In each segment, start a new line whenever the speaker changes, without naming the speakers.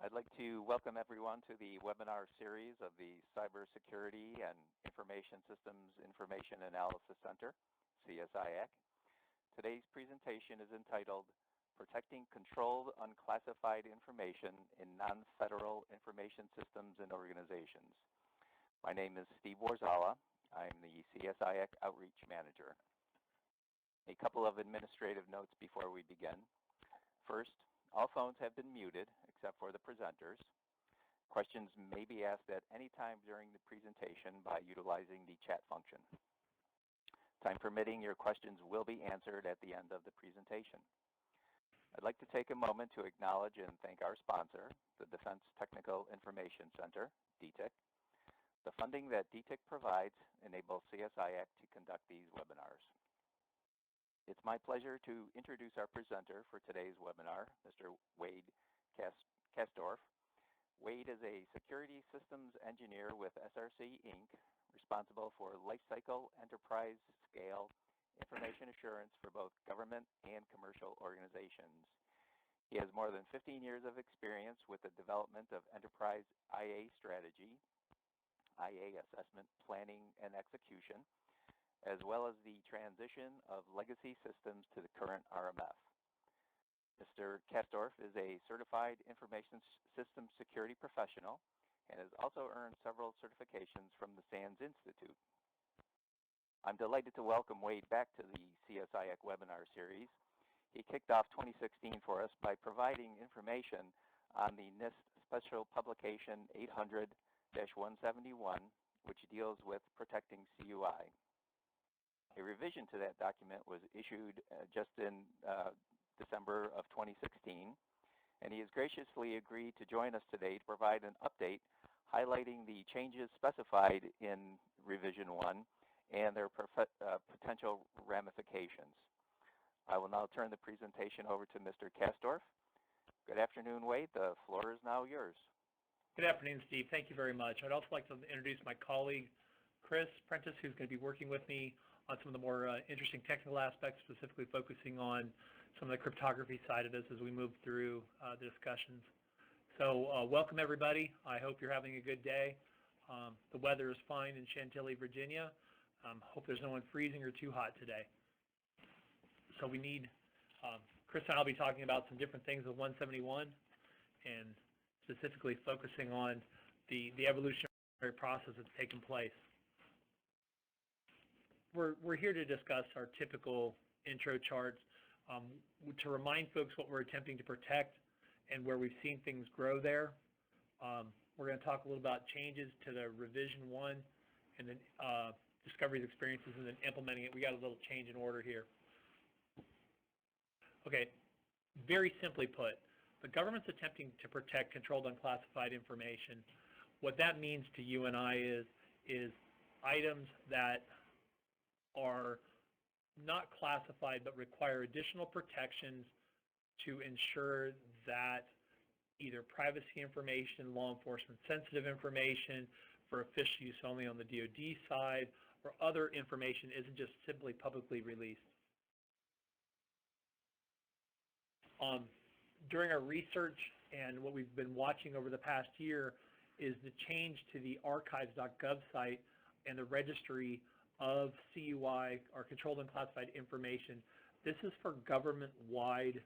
I'd like to welcome everyone to the webinar series of the Cybersecurity and Information Systems Information Analysis Center, CSIAC. Today's presentation is entitled Protecting Controlled Unclassified Information in Non-Federal Information Systems and Organizations. My name is Steve Warzala. I'm the CSIAC Outreach Manager. A couple of administrative notes before we begin. First, all phones have been muted except for the presenters. Questions may be asked at any time during the presentation by utilizing the chat function. Time permitting, your questions will be answered at the end of the presentation. I'd like to take a moment to acknowledge and thank our sponsor, the Defense Technical Information Center, DTIC. The funding that DTIC provides enables CSIAC to conduct these webinars. It's my pleasure to introduce our presenter for today's webinar, Mr. Wade Kastorff. Wade is a security systems engineer with SRC Inc., responsible for lifecycle enterprise scale information assurance for both government and commercial organizations. He has more than 15 years of experience with the development of enterprise IA strategy, IA assessment, planning, and execution, as well as the transition of legacy systems to the current RMF. Mr. Kastorff is a certified information systems security professional and has also earned several certifications from the SANS Institute. I'm delighted to welcome Wade back to the CSIAC webinar series. He kicked off 2016 for us by providing information on the NIST Special Publication 800-171, which deals with protecting CUI. A revision to that document was issued just in December of 2016, and he has graciously agreed to join us today to provide an update highlighting the changes specified in Revision 1 and their potential ramifications. I will now turn the presentation over to Mr. Kastorff. Good afternoon, Wade. The floor is now yours.
Good afternoon, Steve. Thank you very much. I'd also like to introduce my colleague, Chris Prentice, who's going to be working with me on some of the more interesting technical aspects, specifically focusing on some of the cryptography side of this as we move through the discussions. So welcome, everybody. I hope you're having a good day. The weather is fine in Chantilly, Virginia. Hope there's no one freezing or too hot today. So we need, Chris and I will be talking about some different things with 171 and specifically focusing on the evolutionary process that's taken place. We're here to discuss our typical intro charts to remind folks what we're attempting to protect and where we've seen things grow there. We're going to talk a little about changes to the Revision 1 and then discoveries, experiences, and then implementing it. We got a little change in order here. Okay, very simply put, the government's attempting to protect controlled unclassified information. What that means to you and I is items that are not classified but require additional protections to ensure that either privacy information, law enforcement sensitive information for official use only on the DoD side, or other information isn't just simply publicly released. During our research and what we've been watching over the past year is the change to the archives.gov site and the registry of CUI, or controlled unclassified information. This is for government-wide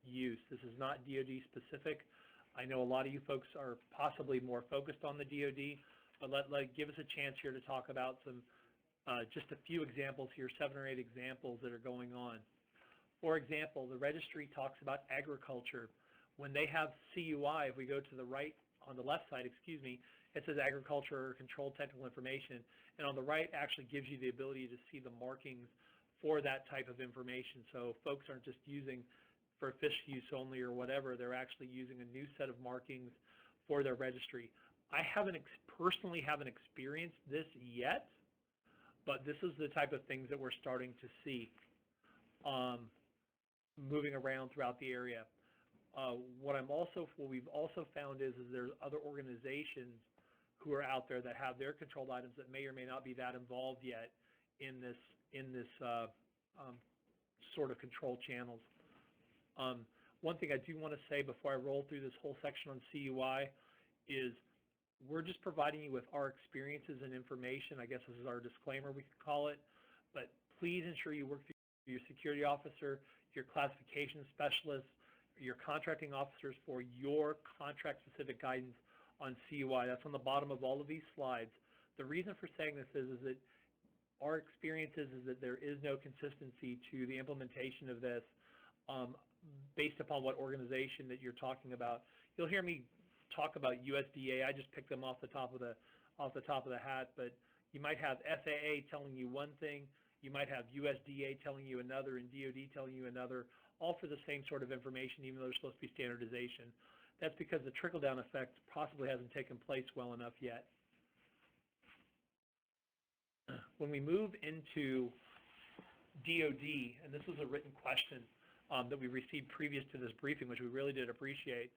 use. This is not DoD specific. I know a lot of you folks are possibly more focused on the DoD, but give us a chance here to talk about some, just a few examples here, 7 or 8 examples that are going on. For example, the registry talks about agriculture. When they have CUI, if we go to the right, on the left side, excuse me, it says agriculture or controlled technical information, and on the right actually gives you the ability to see the markings for that type of information. So folks aren't just using for official use only or whatever, they're actually using a new set of markings for their registry. I personally haven't experienced this yet, but this is the type of things that we're starting to see moving around throughout the area. What we've also found is there's other organizations who are out there that have their controlled items that may or may not be that involved yet in this sort of control channels. one thing I do want to say before I roll through this whole section on CUI is we're just providing you with our experiences and information. I guess this is our disclaimer, we could call it. But please ensure you work through your security officer, your classification specialist, your contracting officers for your contract-specific guidance on CUI. That's on the bottom of all of these slides. The reason for saying this is that our experience is that there is no consistency to the implementation of this based upon what organization that you're talking about. You'll hear me talk about USDA. I just picked them off the top of the hat, but you might have FAA telling you one thing, you might have USDA telling you another, and DoD telling you another, all for the same sort of information, even though there's supposed to be standardization. That's because the trickle-down effect possibly hasn't taken place well enough yet. When we move into DoD, and this was a written question that we received previous to this briefing, which we really did appreciate,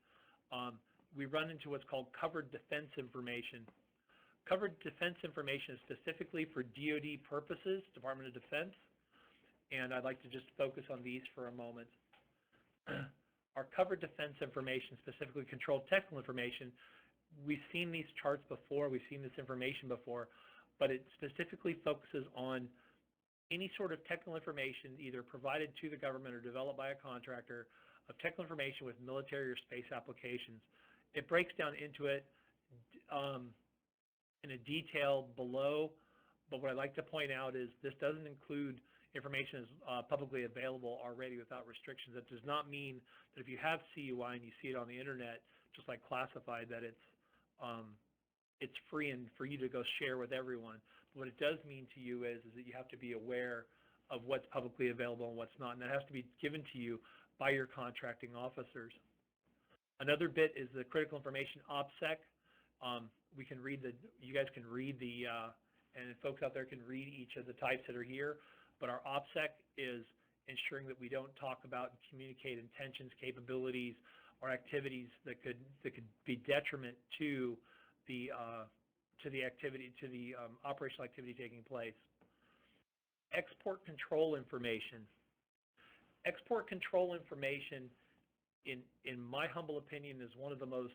we run into what's called covered defense information. Covered defense information is specifically for DoD purposes, Department of Defense, and I'd like to just focus on these for a moment. Our covered defense information, specifically controlled technical information, we've seen these charts before, we've seen this information before, but it specifically focuses on any sort of technical information either provided to the government or developed by a contractor of technical information with military or space applications. It breaks down into it in a detail below, but what I'd like to point out is this doesn't include information as publicly available already without restrictions. That does not mean that if you have CUI and you see it on the internet, just like classified, that it's free and for you to go share with everyone. But what it does mean to you is that you have to be aware of what's publicly available and what's not, and that has to be given to you by your contracting officers. Another bit is the critical information Opsec. We can read you guys can read and folks out there can read each of the types that are here, but our Opsec is ensuring that we don't talk about and communicate intentions, capabilities, or activities that could be detriment to the operational activity taking place. Export control information. Export control information, in my humble opinion, is one of the most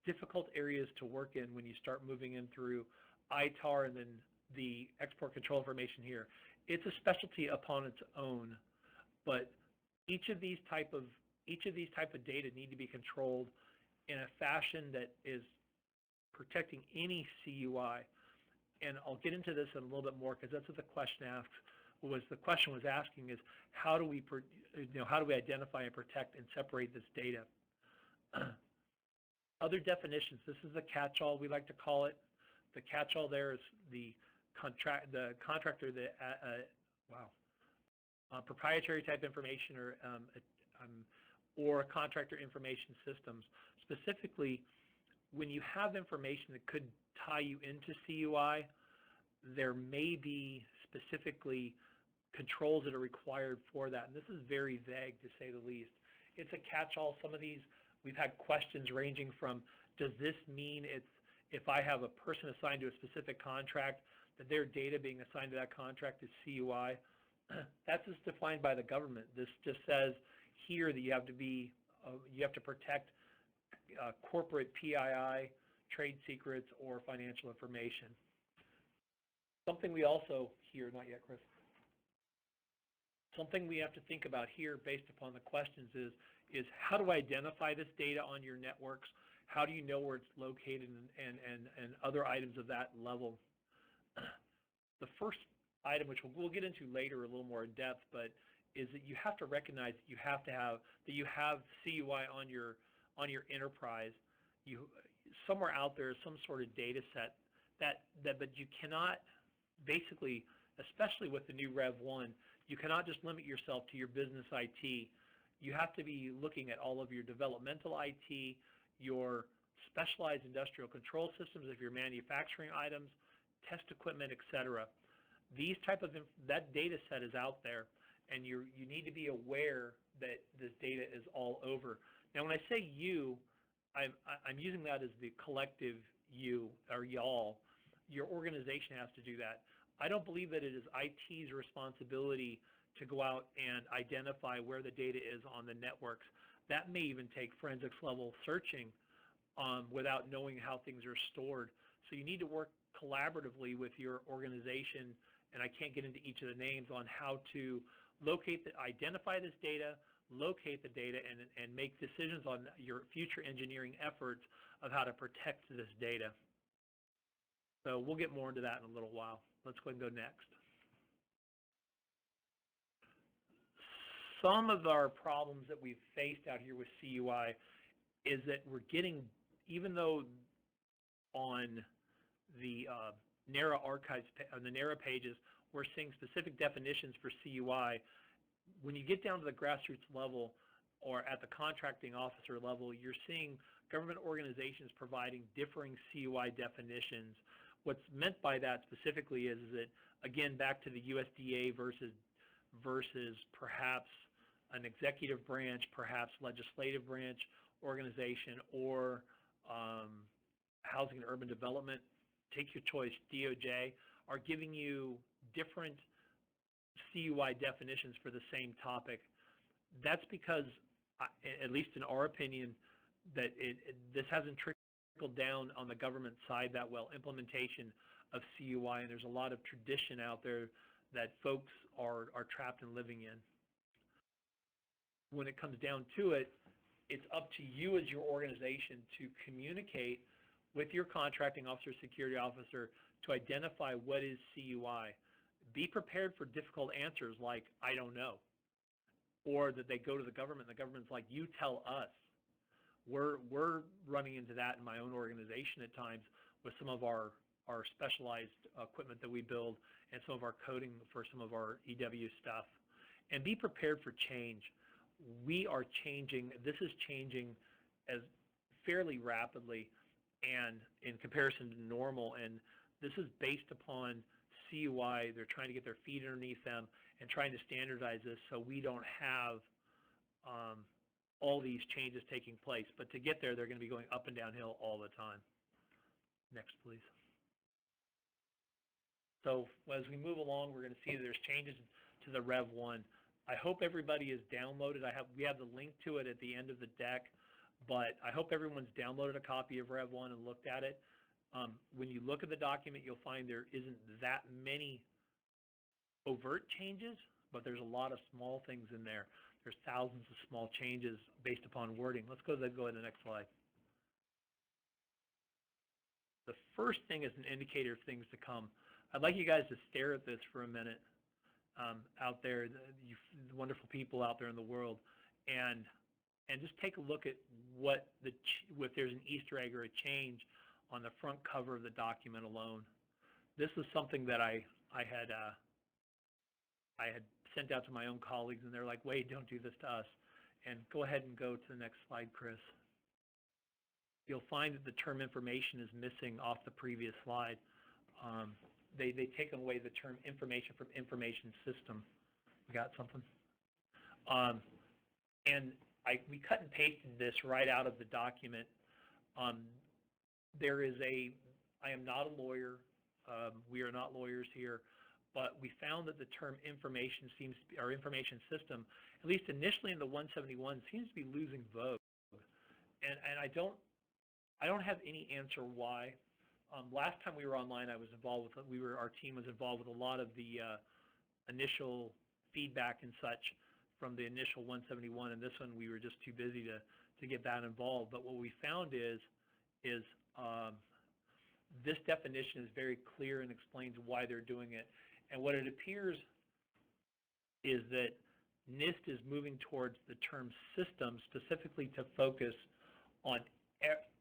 difficult areas to work in when you start moving in through ITAR and then the export control information here. It's a specialty upon its own, but each of these type of data need to be controlled in a fashion that is protecting any CUI. And I'll get into this in a little bit more because that's what the question asks. The question was asking is how do we identify and protect and separate this data? Other definitions. This is the catch-all, we like to call it. The catch-all there is the contractor, proprietary type information or contractor information systems. Specifically, when you have information that could tie you into CUI, there may be specifically controls that are required for that. And this is very vague, to say the least. It's a catch-all. Some of these, we've had questions ranging from, does this mean if I have a person assigned to a specific contract, that their data being assigned to that contract is CUI? That's just defined by the government. This just says here that you have to protect corporate PII, trade secrets, or financial information. Something we also hear, not yet, Chris. Something we have to think about here based upon the questions is how do I identify this data on your networks? How do you know where it's located and other items of that level? The first item, which we'll get into later a little more in depth, but is that you have to recognize that you have CUI on your enterprise. Somewhere out there is some sort of data set but you cannot basically, especially with the new Rev 1, you cannot just limit yourself to your business IT. You have to be looking at all of your developmental IT, your specialized industrial control systems of your manufacturing items, test equipment, etc. That data set is out there, and you need to be aware that this data is all over. Now, when I say you, I'm using that as the collective you or y'all. Your organization has to do that. I don't believe that it is IT's responsibility to go out and identify where the data is on the networks. That may even take forensics level searching without knowing how things are stored. So you need to work collaboratively with your organization, and I can't get into each of the names, on how to identify this data, locate the data, and make decisions on your future engineering efforts of how to protect this data. So we'll get more into that in a little while. Let's go ahead and go next. Some of our problems that we've faced out here with CUI is that we're getting, even though on the NARA archives, on the NARA pages, we're seeing specific definitions for CUI, when you get down to the grassroots level or at the contracting officer level, you're seeing government organizations providing differing CUI definitions. What's meant by that specifically is that, again, back to the USDA versus perhaps an executive branch, perhaps legislative branch organization, or housing and urban development, take your choice, DOJ, are giving you different CUI definitions for the same topic. That's because, at least in our opinion, that this hasn't trickled down on the government side that well, implementation of CUI, and there's a lot of tradition out there that folks are trapped and living in. When it comes down to it, it's up to you as your organization to communicate with your contracting officer, security officer, to identify what is CUI. Be prepared for difficult answers like, I don't know, or that they go to the government and the government's like, you tell us. We're running into that in my own organization at times with some of our specialized equipment that we build and some of our coding for some of our EW stuff. And be prepared for change. We are changing. This is changing as fairly rapidly and in comparison to normal, and this is based upon CUI. They're trying to get their feet underneath them and trying to standardize this so we don't have all these changes taking place. But to get there, they're going to be going up and downhill all the time. Next, please. So as we move along, we're going to see that there's changes to the Rev 1. I hope everybody is downloaded. We have the link to it at the end of the deck, but I hope everyone's downloaded a copy of Rev 1 and looked at it. When you look at the document, you'll find there isn't that many overt changes, but there's a lot of small things in there. There's thousands of small changes based upon wording. Let's go ahead to the next slide. The first thing is an indicator of things to come. I'd like you guys to stare at this for a minute out there, you wonderful people out there in the world, and just take a look at if there's an Easter egg or a change on the front cover of the document alone. This is something that I had sent out to my own colleagues, and they're like, wait, don't do this to us. And go ahead and go to the next slide, Chris. You'll find that the term information is missing off the previous slide. They've taken away the term information from information system. We got something? And we cut and pasted this right out of the document. I am not a lawyer. We are not lawyers here, but we found that the term information or information system, at least initially in the 171, seems to be losing vogue. And I don't have any answer why. Last time we were online, I was involved with our team was involved with a lot of the initial feedback and such from the initial 171, and this one we were just too busy to get that involved. But what we found is this definition is very clear and explains why they're doing it. And what it appears is that NIST is moving towards the term system specifically to focus on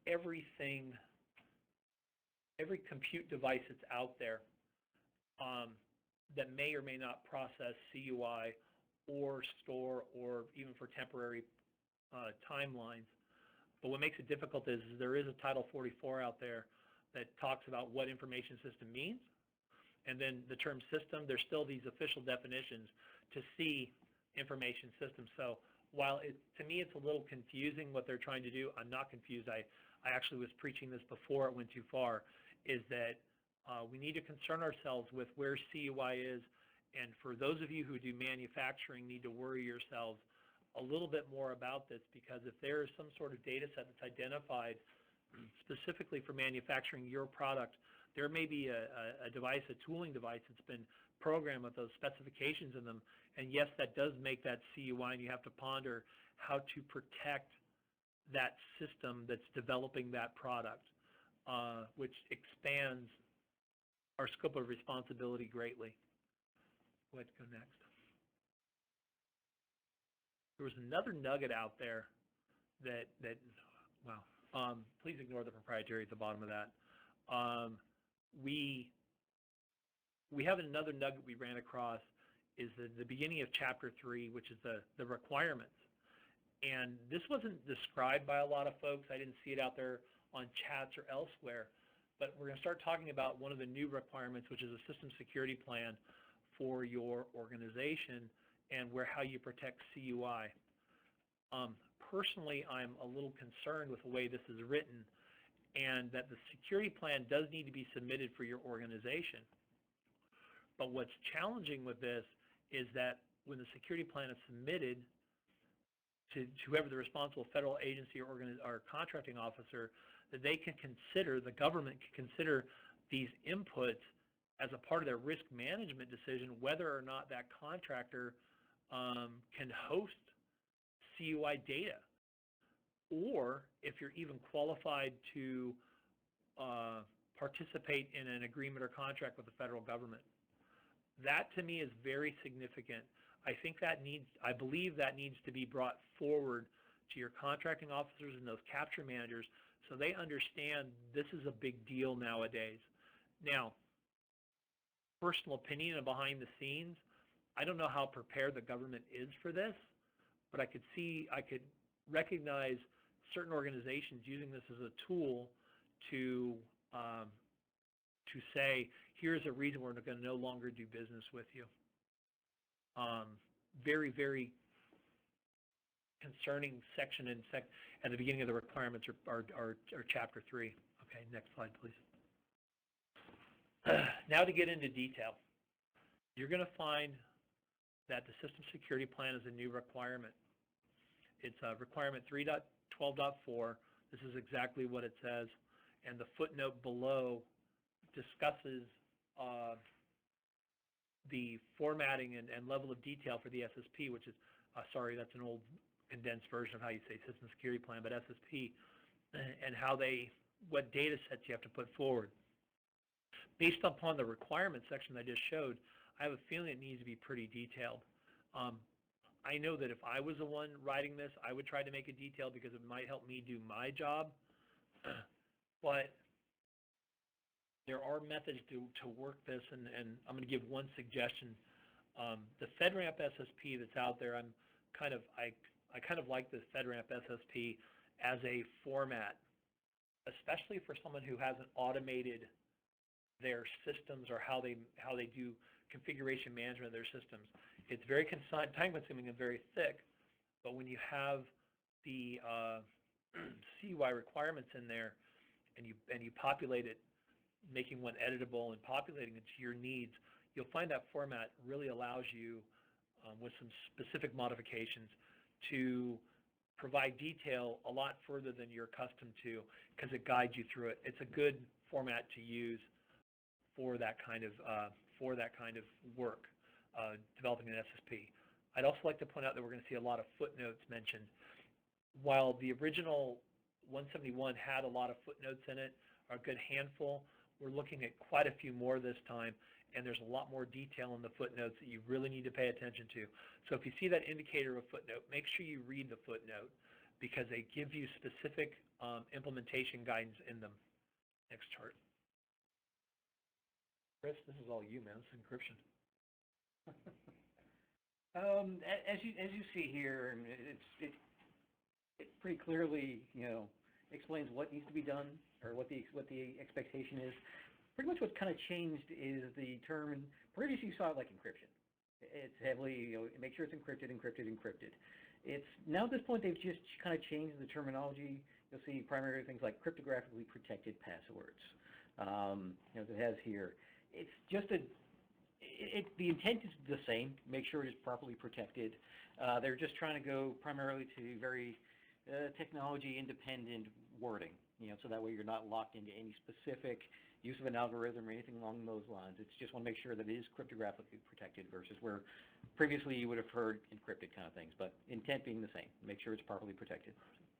everything, every compute device that's out there that may or may not process CUI or store or even for temporary timelines. But what makes it difficult is there is a Title 44 out there that talks about what information system means. And then the term system, there's still these official definitions to see information system. So while to me it's a little confusing what they're trying to do, I'm not confused. I actually was preaching this before it went too far, is that we need to concern ourselves with where CUI is. And for those of you who do manufacturing, need to worry yourselves a little bit more about this, because if there is some sort of data set that's identified specifically for manufacturing your product, there may be a device, a tooling device that's been programmed with those specifications in them, and yes, that does make that CUI, and you have to ponder how to protect that system that's developing that product, which expands our scope of responsibility greatly. Go ahead, go next. There was another nugget out there that well, please ignore the proprietary at the bottom of that. We have another nugget we ran across, is the beginning of Chapter 3, which is the requirements. And this wasn't described by a lot of folks. I didn't see it out there on chats or elsewhere. But we're going to start talking about one of the new requirements, which is a system security plan for your organization and how you protect CUI. Personally, I'm a little concerned with the way this is written, and that the security plan does need to be submitted for your organization. But what's challenging with this is that when the security plan is submitted to whoever the responsible federal agency or contracting officer, that they can consider, the government can consider these inputs as a part of their risk management decision, whether or not that contractor can host CUI data, or if you're even qualified to participate in an agreement or contract with the federal government. That to me is very significant. I believe that needs to be brought forward to your contracting officers and those capture managers, so they understand this is a big deal nowadays. Now, personal opinion and behind the scenes, I don't know how prepared the government is for this, but I could recognize certain organizations using this as a tool to say, here's a reason we're going to no longer do business with you. Very, very concerning section at the beginning of the requirements are Chapter 3. Okay, next slide, please. Now to get into detail. You're going to find that the System Security Plan is a new requirement. It's requirement 3.12.4. This is exactly what it says, and the footnote below discusses the formatting and level of detail for the SSP, which is, sorry, that's an old condensed version of how you say System Security Plan, but SSP, and what data sets you have to put forward. Based upon the requirements section I just showed, I have a feeling it needs to be pretty detailed. I know that if I was the one writing this, I would try to make it detailed because it might help me do my job, but there are methods to work this, and I'm going to give one suggestion. The FedRAMP SSP that's out there, I kind of like the FedRAMP SSP as a format, especially for someone who hasn't automated their systems or how they do configuration management of their systems. It's very time-consuming and very thick, but when you have the CUI requirements in there and you populate it, making one editable and populating it to your needs, you'll find that format really allows you, with some specific modifications, to provide detail a lot further than you're accustomed to, because it guides you through it. It's a good format to use for that kind of work, developing an SSP. I'd also like to point out that we're going to see a lot of footnotes mentioned. While the original 171 had a lot of footnotes in it, a good handful, we're looking at quite a few more this time, and there's a lot more detail in the footnotes that you really need to pay attention to. So if you see that indicator of a footnote, make sure you read the footnote, because they give you specific implementation guidance in them. Next chart. Chris, this is all you, man. It's encryption.
As you see here, it pretty clearly, explains what needs to be done, or what the expectation is. Pretty much what's kind of changed is the term. And previously, you saw it like encryption. It's heavily, make sure it's encrypted. It's now at this point they've just kind of changed the terminology. You'll see primarily things like cryptographically protected passwords. As it has here. It's just The intent is the same, make sure it is properly protected. They're just trying to go primarily to very technology-independent wording, so that way you're not locked into any specific use of an algorithm or anything along those lines. It's just want to make sure that it is cryptographically protected versus where previously you would have heard encrypted kind of things, but intent being the same, make sure it's properly protected.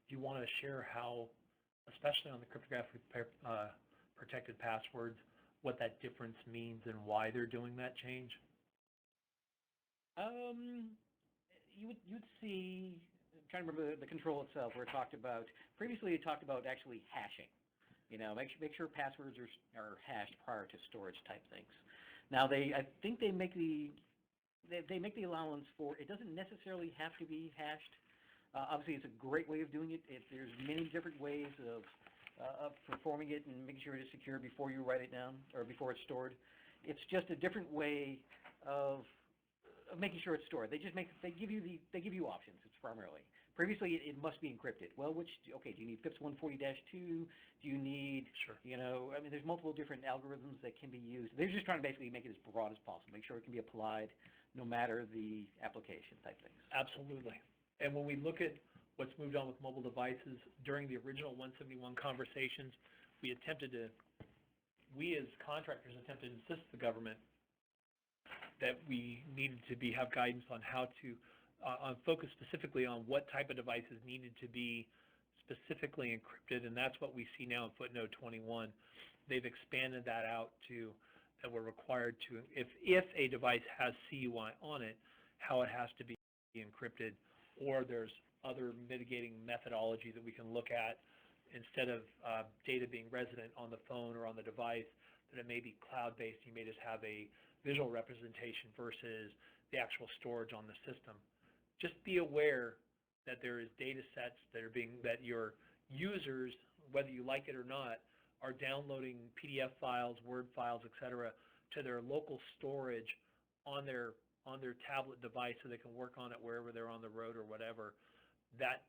Do you want to share how, especially on the cryptographically protected passwords, what that difference means and why they're doing that change?
You would see, I'm trying to remember the control itself, where it talked about, previously it talked about actually hashing. Make sure passwords are hashed prior to storage type things. Now I think they make the allowance for, it doesn't necessarily have to be hashed. Obviously it's a great way of doing it. There's many different ways of performing it and making sure it is secure before you write it down or before it's stored. It's just a different way of making sure it's stored. They give you options. It's primarily. Previously, it must be encrypted. Well, do you need FIPS 140-2? Do you need,
sure.
There's multiple different algorithms that can be used. They're just trying to basically make it as broad as possible, make sure it can be applied no matter the application type things.
Absolutely. And when we look at what's moved on with mobile devices, during the original 171 conversations, we as contractors attempted to insist the government that we needed to have guidance on how to focus specifically on what type of devices needed to be specifically encrypted, and that's what we see now in footnote 21. They've expanded that out to that we're required to, if a device has CUI on it, how it has to be encrypted, or there's other mitigating methodology that we can look at instead of data being resident on the phone or on the device, that it may be cloud-based. You may just have a visual representation versus the actual storage on the system. Just be aware that there is data sets that your users, whether you like it or not, are downloading PDF files, Word files, etc., to their local storage on their tablet device so they can work on it wherever they're on the road or whatever. That,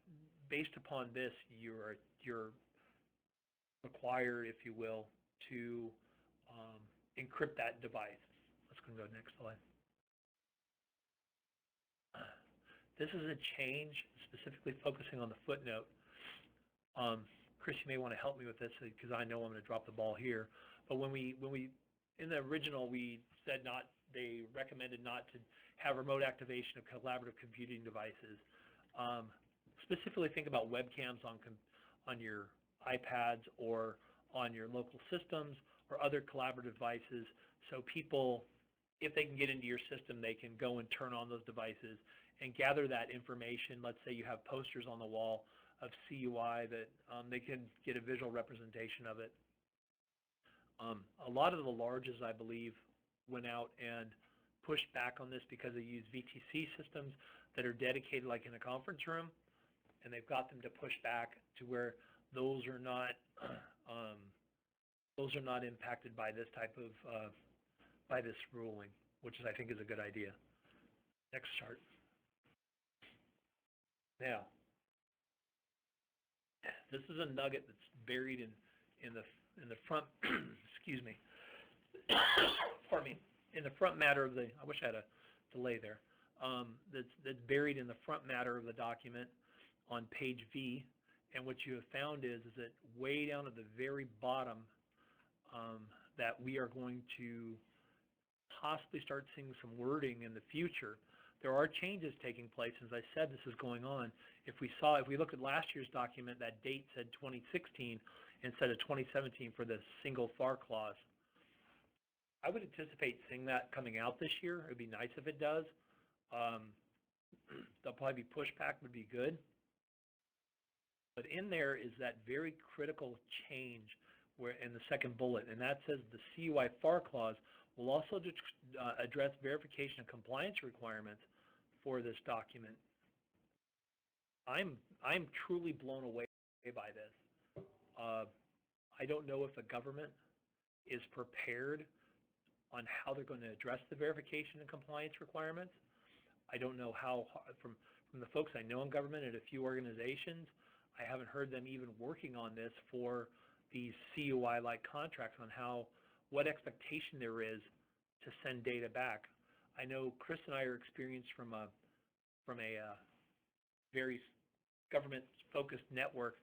based upon this, you're required, if you will, to encrypt that device. Let's go to the next slide. This is a change specifically focusing on the footnote. Chris, you may want to help me with this because I know I'm going to drop the ball here. But when we in the original, we said they recommended not to have remote activation of collaborative computing devices. Specifically think about webcams on your iPads or on your local systems or other collaborative devices, so people, if they can get into your system, they can go and turn on those devices and gather that information. Let's say you have posters on the wall of CUI that they can get a visual representation of it. A lot of the larges, I believe, went out and pushed back on this because they use VTC systems that are dedicated like in a conference room, and they've got them to push back to where those are not impacted by this type of by this ruling, which I think is a good idea. Next chart. Now, this is a nugget that's buried in the front. Excuse me. Pardon me. In the front matter of the. I wish I had a delay there. That's buried in the front matter of the document on page V, and what you have found is that way down at the very bottom, that we are going to possibly start seeing some wording in the future. There are changes taking place. As I said, this is going on. If we look at last year's document, that date said 2016 instead of 2017 for the single FAR clause. I would anticipate seeing that coming out this year. It would be nice if it does. There'll probably be pushback, would be good. But in there is that very critical change where in the second bullet, and that says the CUI FAR clause will also address verification and compliance requirements for this document. I'm truly blown away by this. I don't know if the government is prepared on how they're going to address the verification and compliance requirements. I don't know how, from the folks I know in government at a few organizations, I haven't heard them even working on this for these CUI-like contracts on what expectation there is to send data back. I know Chris and I are experienced from a very government-focused network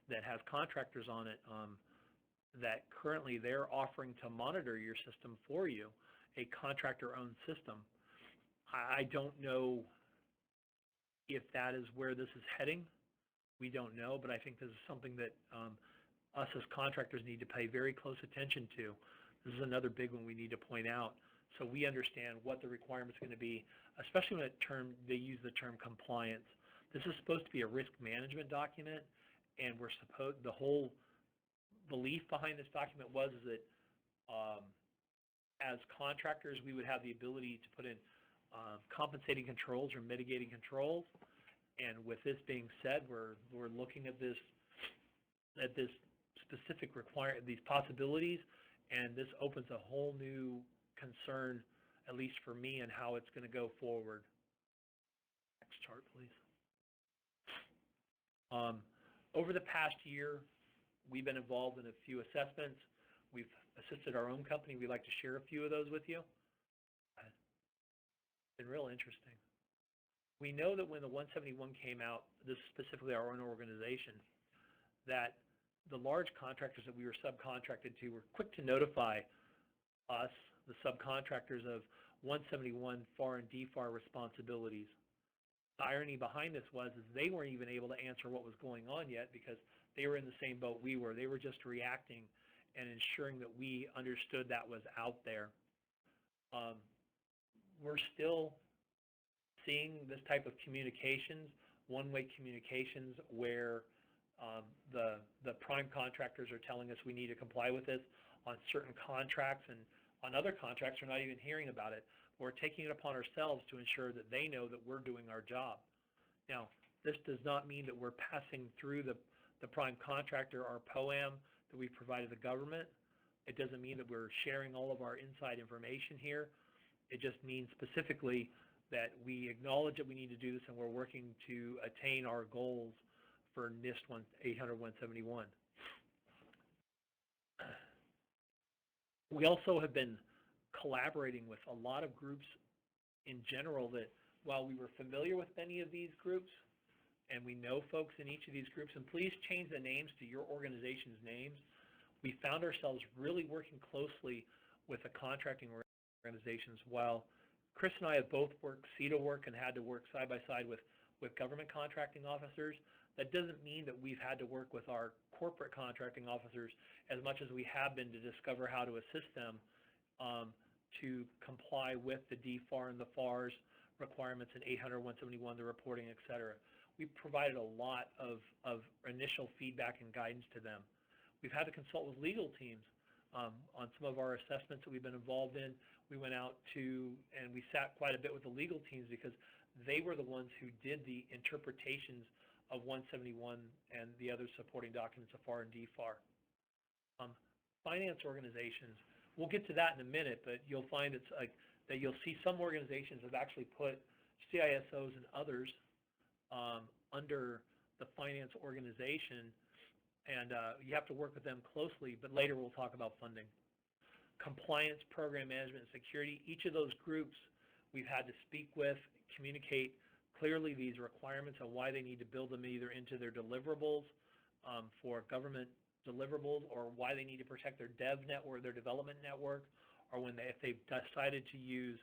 that has contractors on it, that currently they're offering to monitor your system for you, a contractor-owned system. I don't know if that is where this is heading. We don't know, but I think this is something that us as contractors need to pay very close attention to. This is another big one we need to point out, so we understand what the requirements are going to be, especially when they use the term compliance. This is supposed to be a risk management document, and the whole belief behind this document was that as contractors we would have the ability to put in compensating controls or mitigating controls. And with this being said, we're looking at this specific these possibilities, and this opens a whole new concern, at least for me, and how it's going to go forward. Next chart, please. Over the past year, we've been involved in a few assessments. We've assisted our own company. We'd like to share a few of those with you. It's been real interesting. We know that when the 171 came out, this is specifically our own organization, that the large contractors that we were subcontracted to were quick to notify us, the subcontractors, of 171 FAR and DFAR responsibilities. The irony behind this was they weren't even able to answer what was going on yet because they were in the same boat we were. They were just reacting and ensuring that we understood that was out there. We're still seeing this type of communications, one-way communications, where the prime contractors are telling us we need to comply with this on certain contracts, and on other contracts we're not even hearing about it. We're taking it upon ourselves to ensure that they know that we're doing our job. Now, this does not mean that we're passing through the prime contractor our POAM that we've provided the government. It doesn't mean that we're sharing all of our inside information here. It just means specifically that we acknowledge that we need to do this, and we're working to attain our goals for NIST 800-171. We also have been collaborating with a lot of groups in general that, while we were familiar with many of these groups, and we know folks in each of these groups, and please change the names to your organization's names, we found ourselves really working closely with the contracting organizations. While Chris and I have both worked CETA work and had to work side by side with government contracting officers, that doesn't mean that we've had to work with our corporate contracting officers as much as we have been to discover how to assist them to comply with the DFAR and the FAR's requirements in 800-171, the reporting, et cetera. We've provided a lot of initial feedback and guidance to them. We've had to consult with legal teams on some of our assessments that we've been involved in. We went out and we sat quite a bit with the legal teams because they were the ones who did the interpretations of 171 and the other supporting documents of FAR and DFAR. Finance organizations, we'll get to that in a minute, but you'll find it's like that you'll see some organizations have actually put CISOs and others under the finance organization, and you have to work with them closely, but later we'll talk about funding. Compliance, program management, and security, each of those groups we've had to speak with, communicate clearly these requirements and why they need to build them either into their deliverables for government deliverables, or why they need to protect their dev network, their development network, or if they've decided to use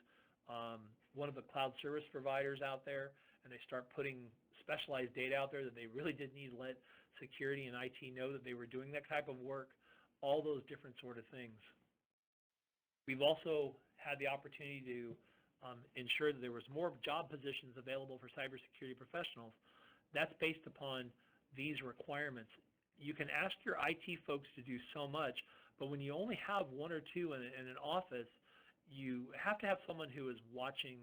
one of the cloud service providers out there and they start putting specialized data out there that they really did need to let security and IT know that they were doing that type of work, all those different sort of things. We've also had the opportunity to ensure that there was more job positions available for cybersecurity professionals. That's based upon these requirements. You can ask your IT folks to do so much, but when you only have one or two in an office, you have to have someone who is watching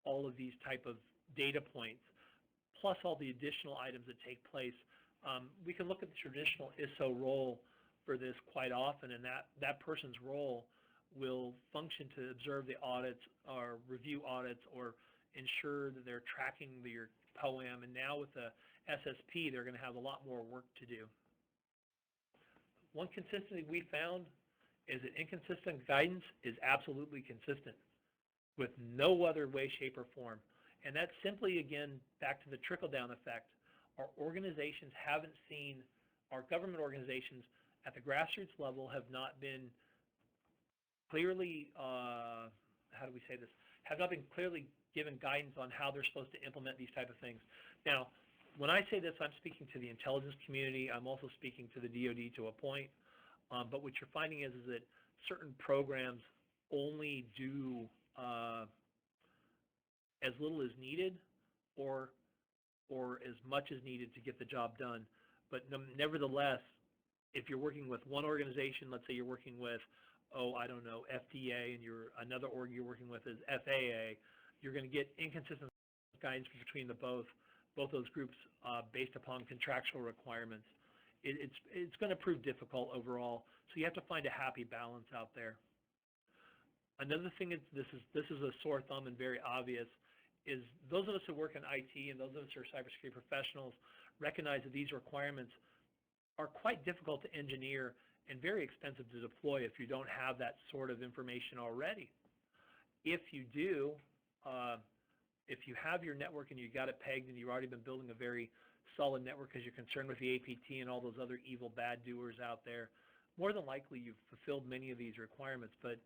all of these type of data points, plus all the additional items that take place. We can look at the traditional ISO role for this quite often, and that person's role will function to observe the audits or review audits or ensure that they're tracking your POAM, and now with the SSP they're going to have a lot more work to do. One consistency we found is that inconsistent guidance is absolutely consistent with no other way, shape, or form. And that's simply, again, back to the trickle-down effect. Our organizations haven't seen, our government organizations at the grassroots level have not been clearly, how do we say this, have not been clearly given guidance on how they're supposed to implement these type of things. Now, when I say this, I'm speaking to the intelligence community. I'm also speaking to the DoD to a point. But what you're finding is that certain programs only do as little as needed or as much as needed to get the job done. But nevertheless, if you're working with one organization, let's say you're working with, oh, I don't know, FDA, and another org you're working with is FAA, you're going to get inconsistent guidance between both those groups based upon contractual requirements. It's going to prove difficult overall, so you have to find a happy balance out there. Another thing is this is a sore thumb and very obvious, is those of us who work in IT and those of us who are cybersecurity professionals recognize that these requirements are quite difficult to engineer and very expensive to deploy if you don't have that sort of information already. If you do, if you have your network and you got it pegged and you've already been building a very solid network because you're concerned with the APT and all those other evil bad doers out there, more than likely you've fulfilled many of these requirements. But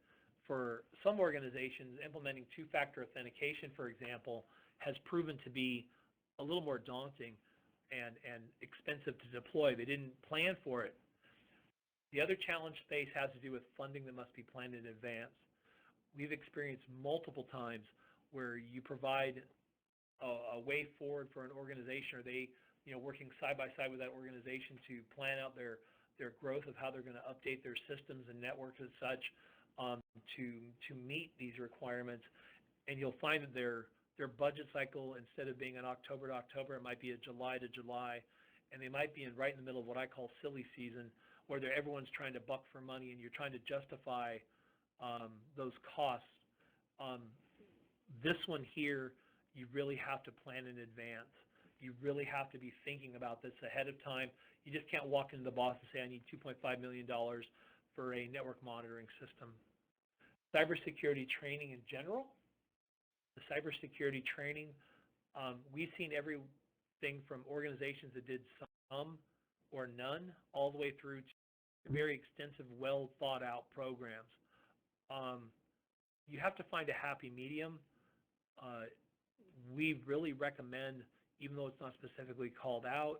for some organizations, implementing two-factor authentication, for example, has proven to be a little more daunting and expensive to deploy. They didn't plan for it. The other challenge space has to do with funding that must be planned in advance. We've experienced multiple times where you provide a way forward for an organization, or they, working side by side with that organization to plan out their growth of how they're going to update their systems and networks as such to meet these requirements. And you'll find that their budget cycle, instead of being an October to October, it might be a July to July, and they might be right in the middle of what I call silly season, where everyone's trying to buck for money and you're trying to justify those costs. This one here, you really have to plan in advance. You really have to be thinking about this ahead of time. You just can't walk into the boss and say, I need $2.5 million for a network monitoring system. Cybersecurity training in general. The cybersecurity training, we've seen everything from organizations that did some or none, all the way through to very extensive, well thought out programs. You have to find a happy medium. We really recommend, even though it's not specifically called out,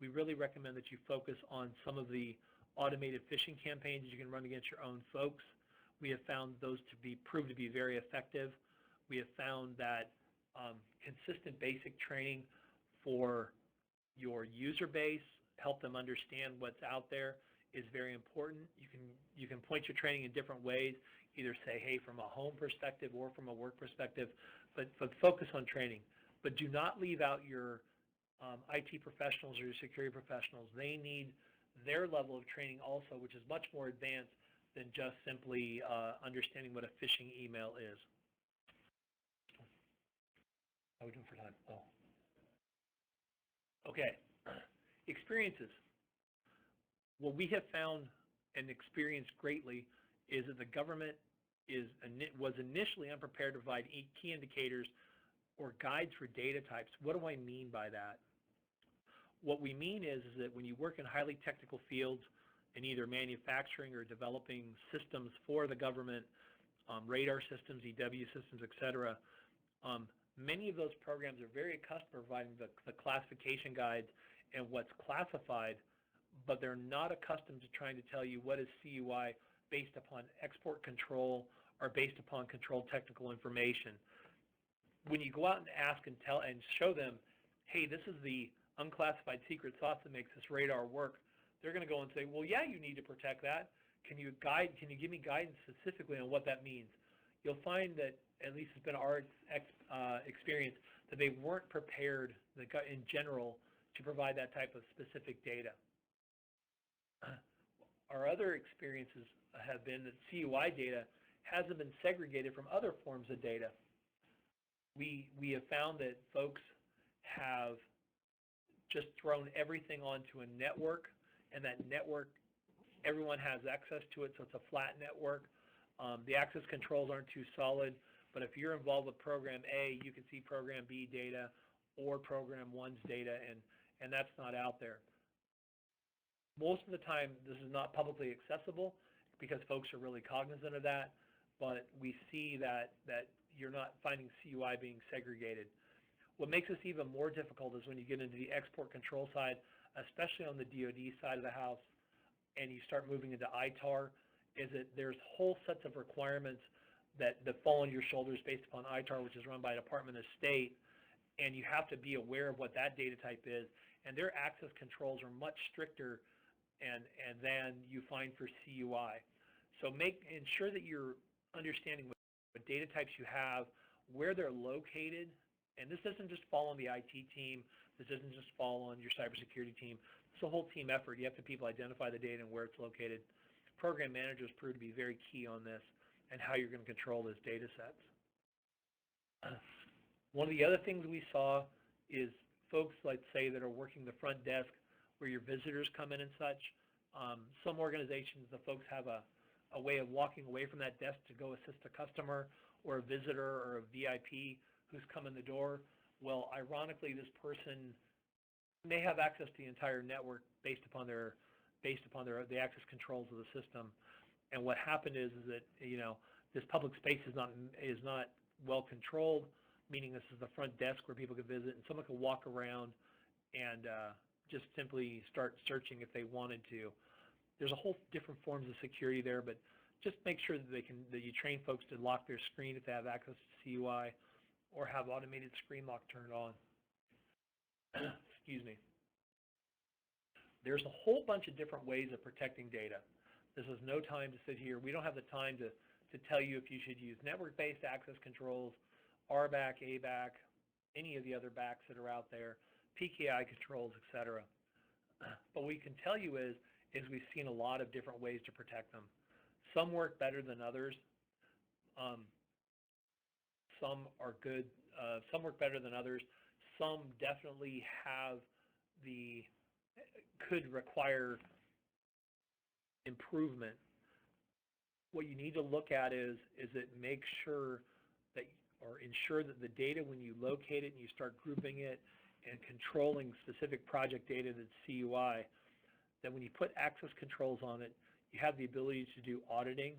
we really recommend that you focus on some of the automated phishing campaigns you can run against your own folks. We have found those to prove to be very effective. We have found that consistent basic training for your user base, help them understand what's out there, is very important. You can point your training in different ways, either say, hey, from a home perspective or from a work perspective, but focus on training. But do not leave out your IT professionals or your security professionals. They need their level of training also, which is much more advanced than just simply understanding what a phishing email is. How are we doing for time? Oh. Okay. Experiences. What we have found and experienced greatly is that the government was initially unprepared to provide key indicators or guides for data types. What do I mean by that? What we mean is that when you work in highly technical fields in either manufacturing or developing systems for the government, radar systems, EW systems, etc., many of those programs are very accustomed to providing the classification guides and what's classified, but they're not accustomed to trying to tell you what is CUI based upon export control or based upon controlled technical information. When you go out and ask and tell and show them, hey, this is the unclassified secret sauce that makes this radar work, they're going to go and say, well, yeah, you need to protect that. Can you give me guidance specifically on what that means? You'll find that, at least it's been our experience, that they weren't prepared in general to provide that type of specific data. Our other experiences have been that CUI data hasn't been segregated from other forms of data. We have found that folks have just thrown everything onto a network, and that network everyone has access to it, so it's a flat network. The access controls aren't too solid, but if you're involved with program A, you can see program B data or program 1's data, and that's not out there. Most of the time, this is not publicly accessible because folks are really cognizant of that, but we see that you're not finding CUI being segregated. What makes this even more difficult is when you get into the export control side, especially on the DoD side of the house, and you start moving into ITAR, is that there's whole sets of requirements that fall on your shoulders based upon ITAR, which is run by Department of State, and you have to be aware of what that data type is, and their access controls are much stricter than you find for CUI. So ensure that you're understanding what data types you have, where they're located, and this doesn't just fall on the IT team, this doesn't just fall on your cybersecurity team, it's a whole team effort. You have to people identify the data and where it's located. Program managers prove to be very key on this and how you're going to control those data sets. One of the other things we saw is folks, let's say, that are working the front desk where your visitors come in and such. Some organizations, the folks have a way of walking away from that desk to go assist a customer or a visitor or a VIP who's come in the door. Well, ironically, this person may have access to the entire network based upon the access controls of the system. And what happened is that, you know, this public space is not well controlled, meaning this is the front desk where people can visit, and someone can walk around and just simply start searching if they wanted to. There's a whole different forms of security there, but just make sure that you train folks to lock their screen if they have access to CUI, or have automated screen lock turned on. Excuse me. There's a whole bunch of different ways of protecting data. This is no time to sit here. We don't have the time to tell you if you should use network-based access controls, RBAC, ABAC, any of the other backs that are out there, PKI controls, etc. But what we can tell you is we've seen a lot of different ways to protect them. Some work better than others. Some are good. Some work better than others. Some definitely could require improvement. What you need to look at is make sure that, or ensure that the data, when you locate it and you start grouping it and controlling specific project data that's CUI, that when you put access controls on it, you have the ability to do auditing.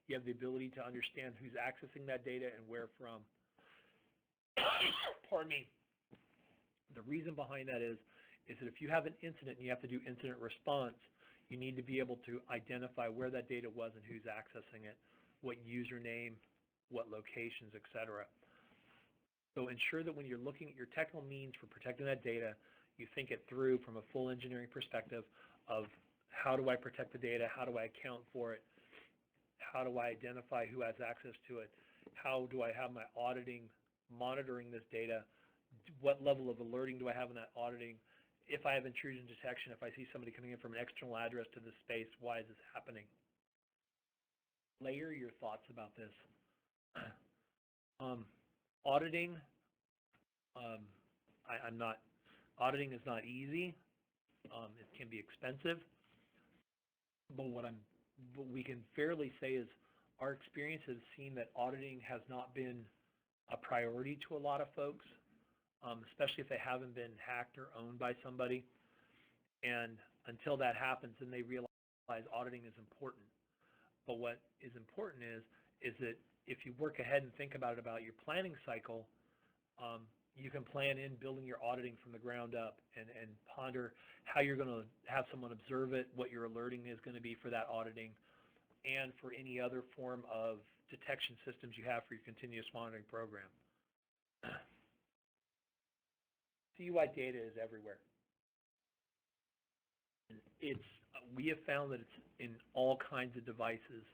You have the ability to understand who's accessing that data and where from. Pardon me. The reason behind that is that if you have an incident and you have to do incident response, you need to be able to identify where that data was and who's accessing it, what username, what locations, etc. So ensure that when you're looking at your technical means for protecting that data, you think it through from a full engineering perspective of how do I protect the data, how do I account for it, how do I identify who has access to it, how do I have my auditing monitoring this data, what level of alerting do I have in that auditing, if I have intrusion detection, if I see somebody coming in from an external address to this space, why is this happening? Layer your thoughts about this. Auditing, auditing is not easy. It can be expensive, but what we can fairly say is our experience has seen that auditing has not been a priority to a lot of folks, especially if they haven't been hacked or owned by somebody. And until that happens, then they realize auditing is important. But what is important is that if you work ahead and think about your planning cycle, you can plan in building your auditing from the ground up and ponder how you're going to have someone observe it, what your alerting is going to be for that auditing, and for any other form of detection systems you have for your continuous monitoring program. CUI data is everywhere. We have found that it's in all kinds of devices.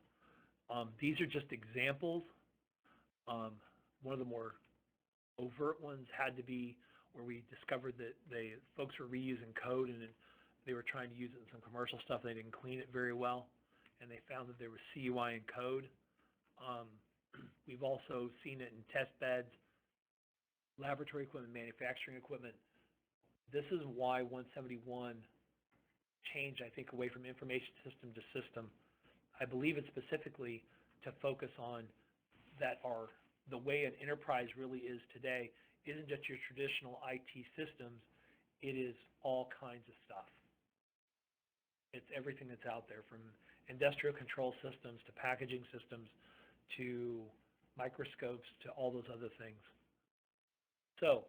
These are just examples. One of the more overt ones had to be where we discovered that folks were reusing code, and they were trying to use it in some commercial stuff. They didn't clean it very well, and they found that there was CUI in code. We've also seen it in test beds, laboratory equipment, manufacturing equipment. This is why 171 changed, I think, away from information system to system. I believe it's specifically to focus on that the way an enterprise really is today isn't just your traditional IT systems, it is all kinds of stuff. It's everything that's out there, from industrial control systems to packaging systems to microscopes to all those other things. So,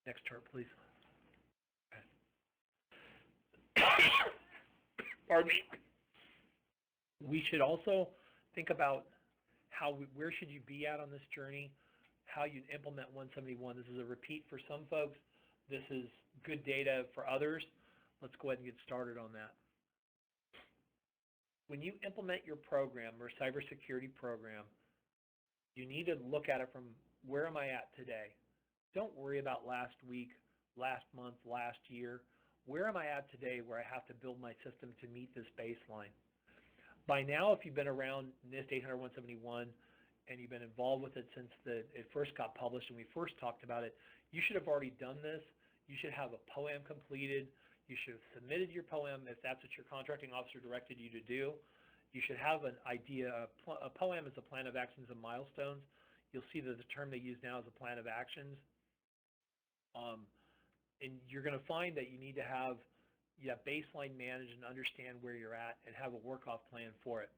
next chart, please. Pardon me. We should also think about where should you be at on this journey, how you implement 171. This is a repeat for some folks. This is good data for others. Let's go ahead and get started on that. When you implement your program or cybersecurity program, you need to look at it from where am I at today? Don't worry about last week, last month, last year. Where am I at today where I have to build my system to meet this baseline? By now, if you've been around NIST 800-171 and you've been involved with it since it first got published and we first talked about it, you should have already done this. You should have a POAM completed. You should have submitted your POAM if that's what your contracting officer directed you to do. You should have an idea. A POAM is a plan of actions and milestones. You'll see that the term they use now is a plan of actions. And you're going to find that you need to have baseline managed and understand where you're at and have a work-off plan for it.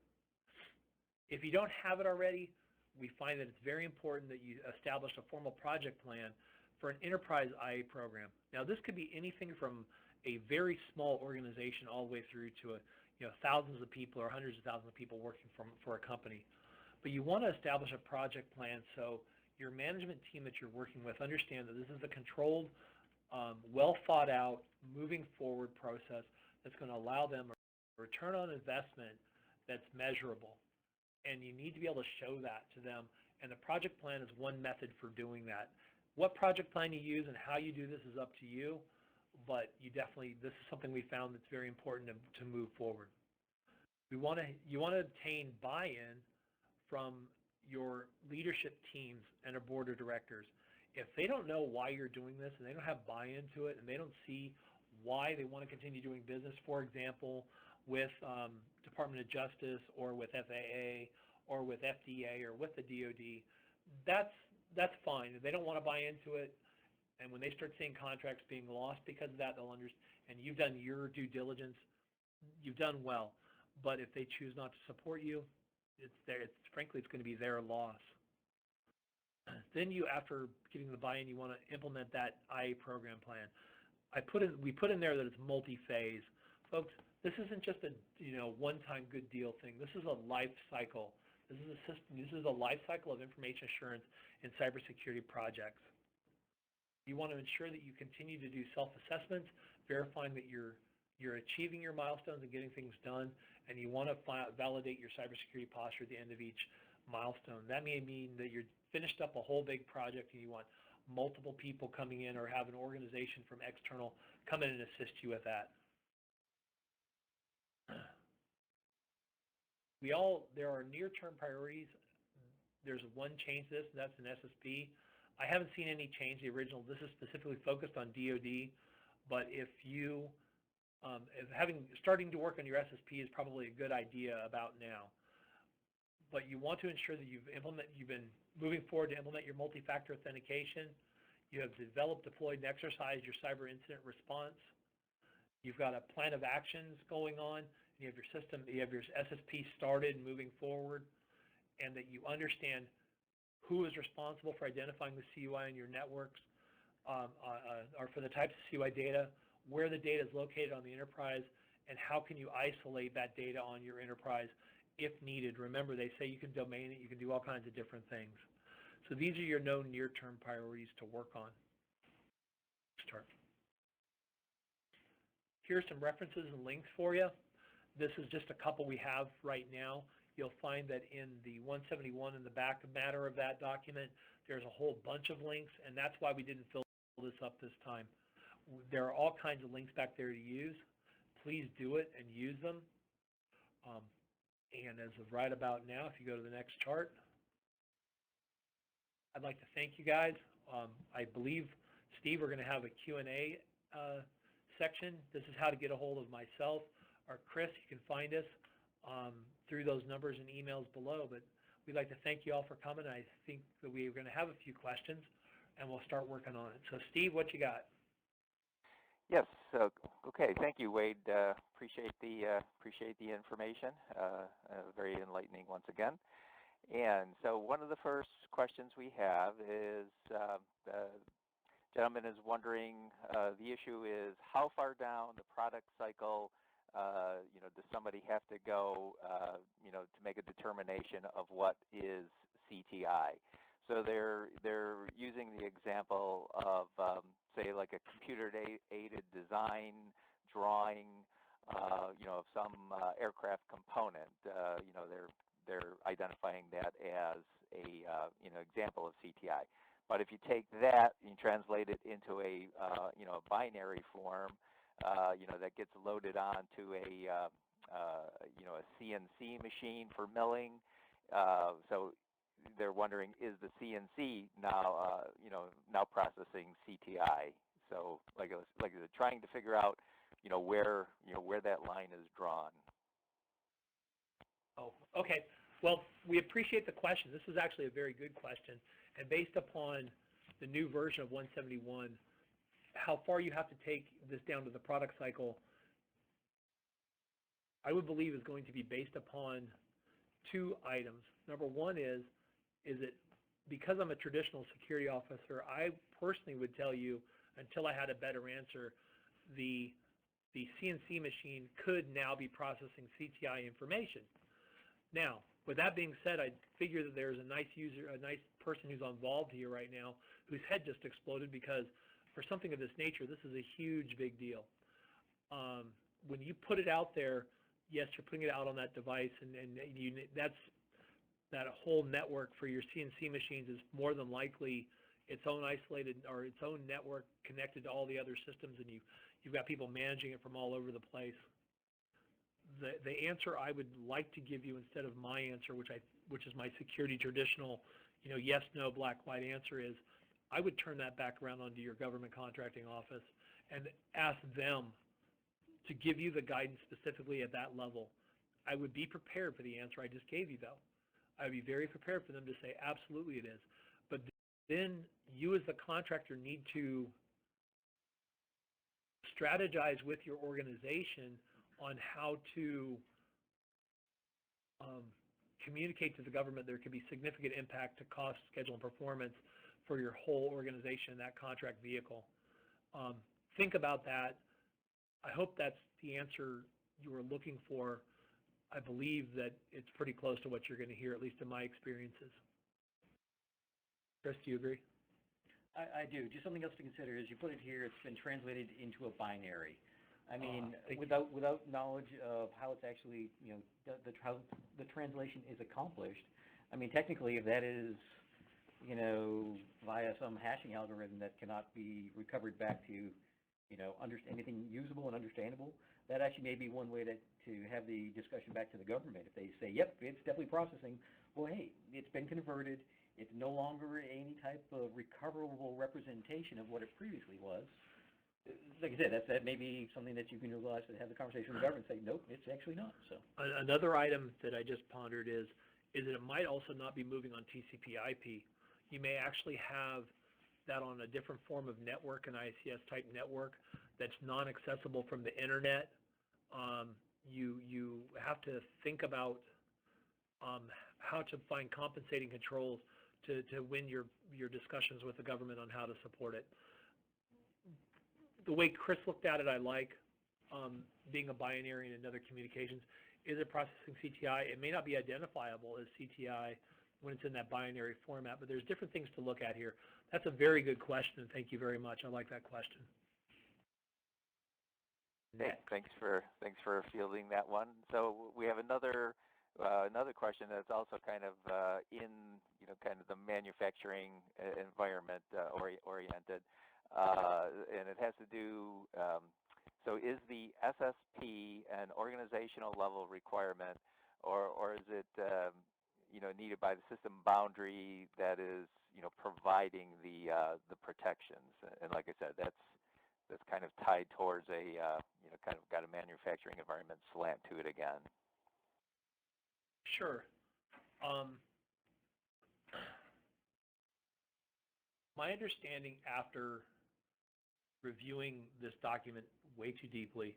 If you don't have it already, we find that it's very important that you establish a formal project plan for an enterprise IA program. Now, this could be anything from a very small organization all the way through to thousands of people or hundreds of thousands of people working for a company. But you want to establish a project plan so your management team that you're working with understand that this is a controlled, well thought out, moving forward process that's going to allow them a return on investment that's measurable. And you need to be able to show that to them. And the project plan is one method for doing that. What project plan you use and how you do this is up to you, but this is something we found that's very important to move forward. You want to obtain buy-in from your leadership teams and a board of directors. If they don't know why you're doing this and they don't have buy-in to it and they don't see why they want to continue doing business, for example, with Department of Justice or with FAA or with FDA or with the DoD, that's fine. If they don't want to buy into it, and when they start seeing contracts being lost because of that, they'll understand, and you've done your due diligence, you've done well. But if they choose not to support you, frankly, it's going to be their loss. Then after getting the buy-in, you want to implement that IA program plan. We put in there that it's multi-phase. Folks, this isn't just a one-time good deal thing. This is a life cycle. This is a system. This is a life cycle of information assurance and cybersecurity projects. You want to ensure that you continue to do self-assessments, verifying that you're achieving your milestones and getting things done, and you want to validate your cybersecurity posture at the end of each milestone. That may mean that you're finished up a whole big project and you want multiple people coming in or have an organization from external come in and assist you with that. There are near-term priorities. There's one change to this, and that's an SSP. I haven't seen any change. The original, this is specifically focused on DoD, but if you, starting to work on your SSP is probably a good idea about now. But you want to ensure that you've been moving forward to implement your multi-factor authentication. You have developed, deployed, and exercised your cyber incident response. You've got a plan of actions going on. And you have your system, you have your SSP started and moving forward, and that you understand who is responsible for identifying the CUI in your networks, or for the types of CUI data, where the data is located on the enterprise, and how can you isolate that data on your enterprise if needed. Remember, they say you can domain it, you can do all kinds of different things. So these are your known near-term priorities to work on. Start. Here's some references and links for you. This is just a couple we have right now. You'll find that in the 171 in the back matter of that document, there's a whole bunch of links, and that's why we didn't fill this up this time. There are all kinds of links back there to use. Please do it and use them. And as of right about now, if you go to the next chart, I'd like to thank you guys. I believe, Steve, we're going to have a Q&A section. This is how to get a hold of myself or Chris. You can find us through those numbers and emails below. But we'd like to thank you all for coming. I think that we're going to have a few questions, and we'll start working on it. So, Steve, what you got?
Yes. Okay. Thank you, Wade. Appreciate the information. Very enlightening once again. And so, one of the first questions we have is the gentleman is wondering. The issue is how far down the product cycle, does somebody have to go, to make a determination of what is CTI? So they're using the example of, say, like a computer-aided design drawing, of some aircraft component. They're identifying that as a, example of CTI. But if you take that and translate it into a, binary form, that gets loaded onto a CNC machine for milling. So they're wondering, is the CNC now, now processing CTI? So, like they're trying to figure out, where that line is drawn.
Oh, okay. Well, we appreciate the question. This is actually a very good question, and based upon the new version of 171, how far you have to take this down to the product cycle, I would believe is going to be based upon two items. Number one is it, because I'm a traditional security officer, I personally would tell you, until I had a better answer, the CNC machine could now be processing CTI information. Now, with that being said, I figure that there's a nice person who's involved here right now whose head just exploded, because for something of this nature, this is a huge, big deal. When you put it out there, yes, you're putting it out on that device, and that whole network for your CNC machines is more than likely its own isolated or its own network connected to all the other systems, and you've got people managing it from all over the place. The answer I would like to give you instead of my answer, which is my security traditional, yes, no, black, white answer, is I would turn that back around onto your government contracting office and ask them to give you the guidance specifically at that level. I would be prepared for the answer I just gave you, though. I would be very prepared for them to say, absolutely it is. But then you as the contractor need to strategize with your organization on how to communicate to the government there could be significant impact to cost, schedule, and performance for your whole organization, that contract vehicle. Think about that. I hope that's the answer you were looking for. I believe that it's pretty close to what you're going to hear, at least in my experiences. Chris, do you agree?
I do. Just something else to consider is you put it here, it's been translated into a binary. I mean, without knowledge of how it's actually, how the translation is accomplished, I mean, technically, if that is, via some hashing algorithm that cannot be recovered back to, anything usable and understandable, that actually may be one way to have the discussion back to the government. If they say, yep, it's definitely processing, well, hey, it's been converted. It's no longer any type of recoverable representation of what it previously was. Like I said, that may be something that you can utilize to have the conversation with the government and say, nope, it's actually not. So
another item that I just pondered is that it might also not be moving on TCP/IP. You may actually have that on a different form of network, an ICS type network that's non-accessible from the internet. You have to think about how to find compensating controls to win your discussions with the government on how to support it. The way Chris looked at it, I like, being a binary and another communications. Is it processing CTI? It may not be identifiable as CTI when it's in that binary format, but there's different things to look at here. That's a very good question, and thank you very much. I like that question.
Thanks for fielding that one. So we have another question that's also kind of in kind of the manufacturing environment oriented, and it has to do. So is the SSP an organizational level requirement, or is it needed by the system boundary that is providing the protections? And like I said, that's kind of tied towards a kind of got a manufacturing environment slant to it again?
Sure. My understanding after reviewing this document way too deeply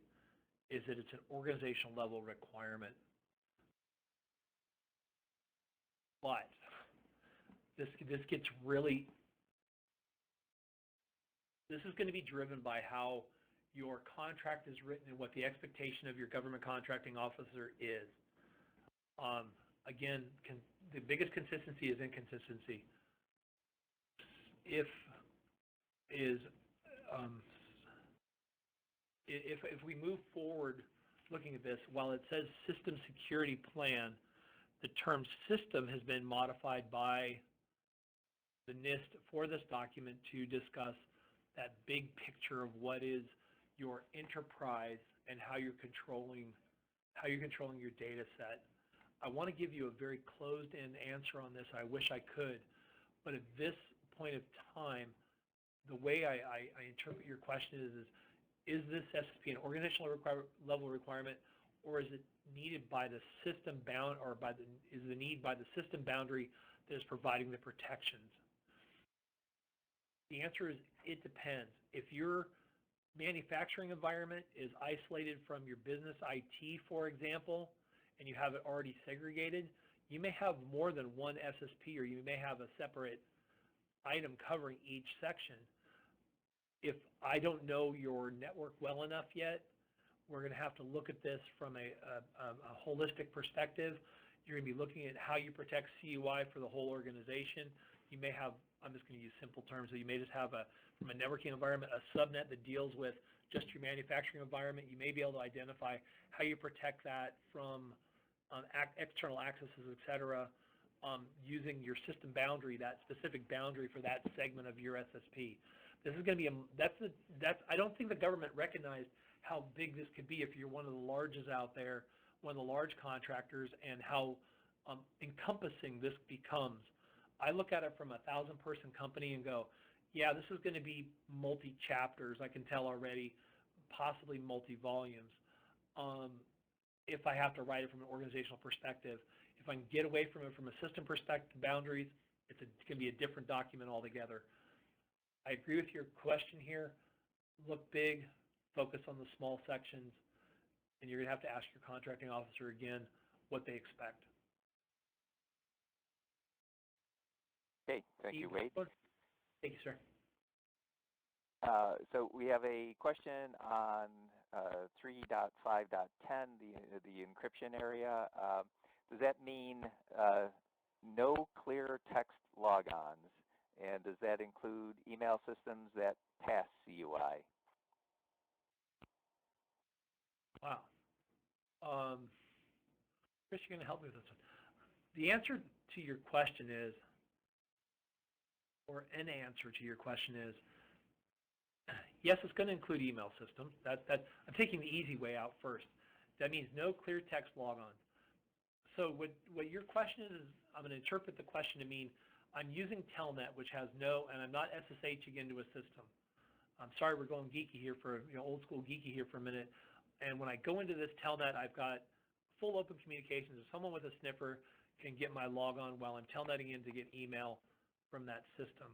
is that it's an organizational level requirement. But this gets really, this is going to be driven by how your contract is written and what the expectation of your government contracting officer is. Again, the biggest consistency is inconsistency. If we move forward looking at this, while it says system security plan, the term system has been modified by the NIST for this document to discuss that big picture of what is your enterprise and how you're controlling your data set. I want to give you a very closed-in answer on this. I wish I could, but at this point of time, the way I interpret your question is this SSP an organizational level requirement, or is it needed by the system bound, or is the need by the system boundary that is providing the protections? The answer is it depends. If your manufacturing environment is isolated from your business IT, for example, and you have it already segregated, you may have more than one SSP, or you may have a separate item covering each section. If I don't know your network well enough yet, we're going to have to look at this from a holistic perspective. You're going to be looking at how you protect CUI for the whole organization. You may have, I'm just going to use simple terms, so you may just have from a networking environment, a subnet that deals with just your manufacturing environment. You may be able to identify how you protect that from external accesses, et cetera, using your system boundary, that specific boundary for that segment of your SSP. This is going to be I don't think the government recognized how big this could be if you're one of the largest out there, one of the large contractors, and how encompassing this becomes. I look at it from a 1,000-person company and go, yeah, this is going to be multi-chapters, I can tell already, possibly multi-volumes. If I have to write it from an organizational perspective, if I can get away from it from a system perspective boundaries, it's going to be a different document altogether. I agree with your question here. Look big, focus on the small sections, and you're going to have to ask your contracting officer again what they expect.
Okay, thank you, Wade.
Thank you, sir.
So we have a question on 3.5.10, the encryption area. Does that mean no clear text logons? And does that include email systems that pass CUI?
Wow. Chris, you're going to help me with this one. The answer to your question is, or an answer to your question is, yes, it's going to include email systems. I'm taking the easy way out first. That means no clear text logon. So what your question is I'm going to interpret the question to mean I'm using Telnet, which has no, and I'm not SSHing into a system. I'm sorry, we're going geeky here for, old school geeky here for a minute. And when I go into this Telnet, I've got full open communications. If someone with a sniffer can get my logon while I'm Telnetting in to get email from that system.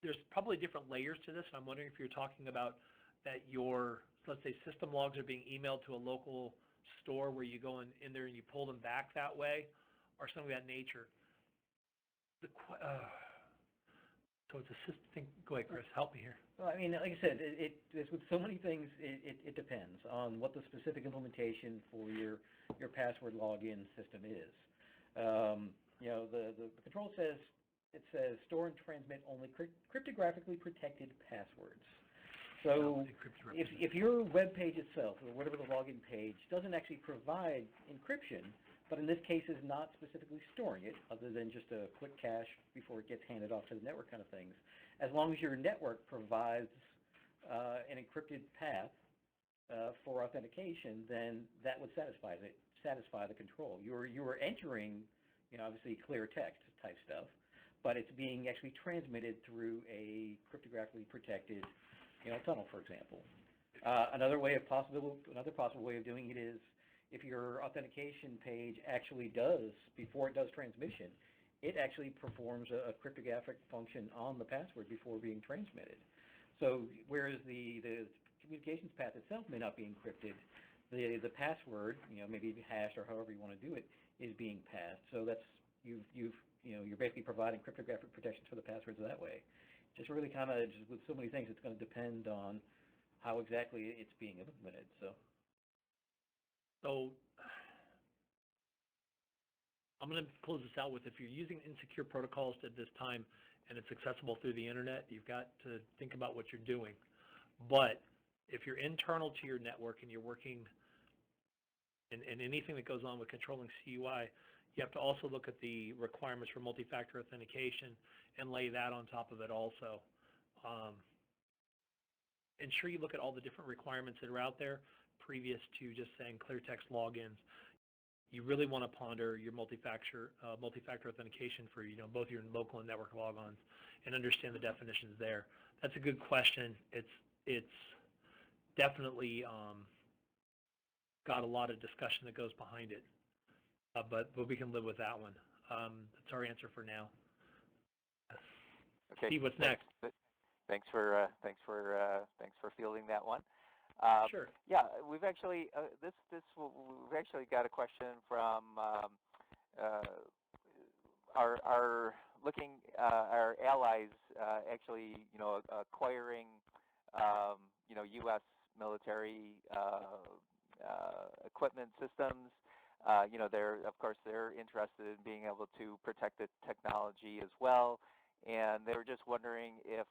There's probably different layers to this. I'm wondering if you're talking about that your, let's say, system logs are being emailed to a local store where you go in there and you pull them back that way, or something of that nature. So it's a system. Go ahead, Chris. Help me here.
Well, I mean, like I said, it's with so many things. It depends on what the specific implementation for your password login system is. The control says store and transmit only cryptographically protected passwords. So if your web page itself, or whatever the login page, doesn't actually provide encryption, but in this case is not specifically storing it, other than just a quick cache before it gets handed off to the network kind of things, as long as your network provides an encrypted path for authentication, then that would satisfy the control. You are entering, obviously clear text type stuff, but it's being actually transmitted through a cryptographically protected, tunnel, for example. Another possible way of doing it is if your authentication page actually does, before it does transmission, it actually performs a cryptographic function on the password before being transmitted. So whereas the communications path itself may not be encrypted, the password, maybe hashed or however you want to do it, is being passed. So that's you're basically providing cryptographic protection for the passwords that way. Just really kind of just with so many things, it's going to depend on how exactly it's being implemented.
So I'm going to close this out with, if you're using insecure protocols at this time and it's accessible through the internet, you've got to think about what you're doing. But if you're internal to your network and you're working in anything that goes on with controlling CUI, you have to also look at the requirements for multi-factor authentication and lay that on top of it also. Ensure you look at all the different requirements that are out there previous to just saying clear text logins. You really want to ponder your multi-factor authentication for both your local and network logons and understand the definitions there. That's a good question. It's definitely got a lot of discussion that goes behind it, but we can live with that one. That's our answer for now.
Okay.
Steve, what's next?
Thanks for fielding that one.
Sure.
Yeah, we've actually we've actually got a question from our allies actually acquiring U.S. military equipment systems. They're interested in being able to protect the technology as well, and they were just wondering if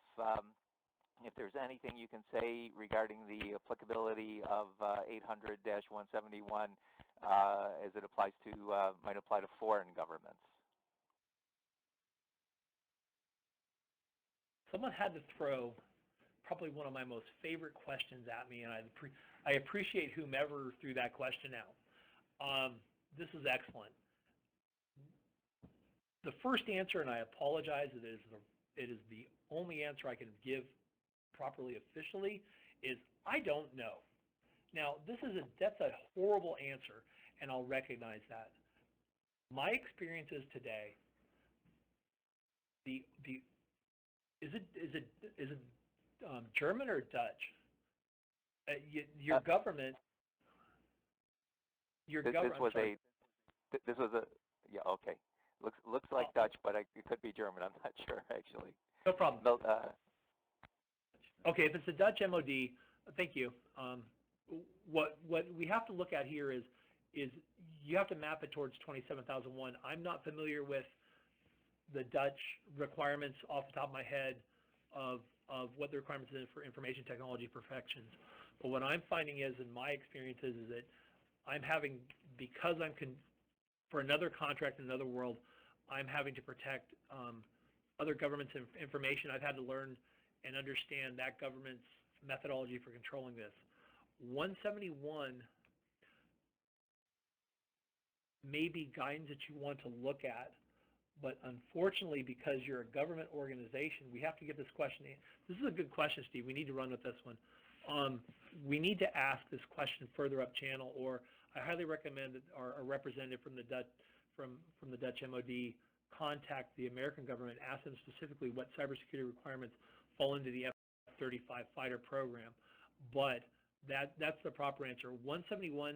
there's anything you can say regarding the applicability of 800-171 as it applies to might apply to foreign governments.
Someone had to throw probably one of my most favorite questions at me, and I appreciate whomever threw that question out. This is excellent. The first answer, and I apologize, it is the only answer I can give properly officially, is I don't know. Now, that's a horrible answer, and I'll recognize that. My experience is today, is it German or Dutch? Your government.
This was a yeah, okay. Looks like Dutch, but it could be German. I'm not sure actually.
No problem. Okay, if it's the Dutch MOD, thank you. What we have to look at here is you have to map it towards 27001. I'm not familiar with the Dutch requirements off the top of my head of what the requirements is for information technology perfections. But what I'm finding is, in my experiences, is that I'm having, because for another contract in another world, I'm having to protect other governments' information. I've had to learn and understand that government's methodology for controlling this. 171 may be guidance that you want to look at, but unfortunately, because you're a government organization, we have to get this question. This is a good question, Steve. We need to run with this one. We need to ask this question further up channel, or I highly recommend that our representative from the Dutch MOD contact the American government, ask them specifically what cybersecurity requirements fall into the F-35 fighter program. But that's the proper answer. 171